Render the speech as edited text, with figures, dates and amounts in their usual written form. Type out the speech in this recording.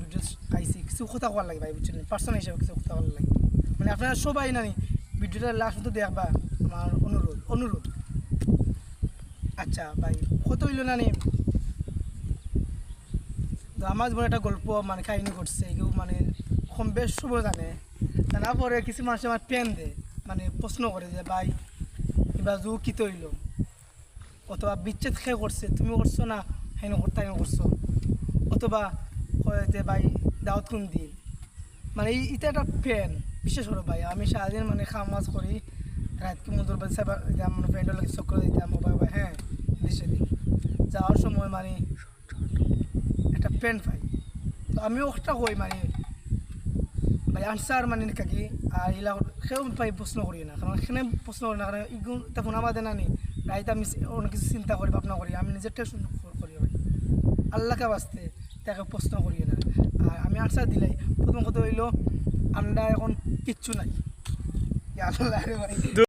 video আইসি কিছু কথা করার লাগে ভাই বুঝছেন পার্সোনাল হিসাবে কিছু কথা করার লাগে মানে আপনারা সবাই নানি ভিডিওটা লাস্ট মতো দেখবা আমার অনুরোধ আচ্ছা ভাই কত হইল নানি তো আমার জীবনে একটা গল্প মানে কাহিনী করছে কেউ মানে কম বেশ সবাই জানে জানার পরে কিছু মানুষ আমার পেন দেয় মানে প্রশ্ন করে যে ভাই এবার জু কী তৈল অথবা বিচ্ছেদ খেয়ে করছে তুমি করছো না হেন করতে হেন করছো অথবা যে ভাই দাওয়াত কোন দিন মানে এটা একটা পেন বিশেষ করে ভাই আমি সারাদিন মানে কাজ করি রাতকে মধুর বাজে আমার ফ্রেন্ডের লোক চক্র দিতাম ভাই হ্যাঁ দেশে দিন যাওয়ার সময় মানে একটা পেন পাই তো আমিও একটা কই মানে ভাই আনসার মানে কাকি আর এগুলা সেও ভাই প্রশ্ন করি না কারণ এখানে প্রশ্ন করি না কারণ এগুলো তখন আমাদের না নেই রাইতে আমি অনেক কিছু চিন্তা করি ভাবনা করি আমি নিজেরটা করি ভাই আল্লাহকে বাঁচতে তাকে প্রশ্ন করি না আর আমি আনসার দিলাই প্রথম কথা হইলো আমরা এখন কিচ্ছু নাই আল্লাহ ভাই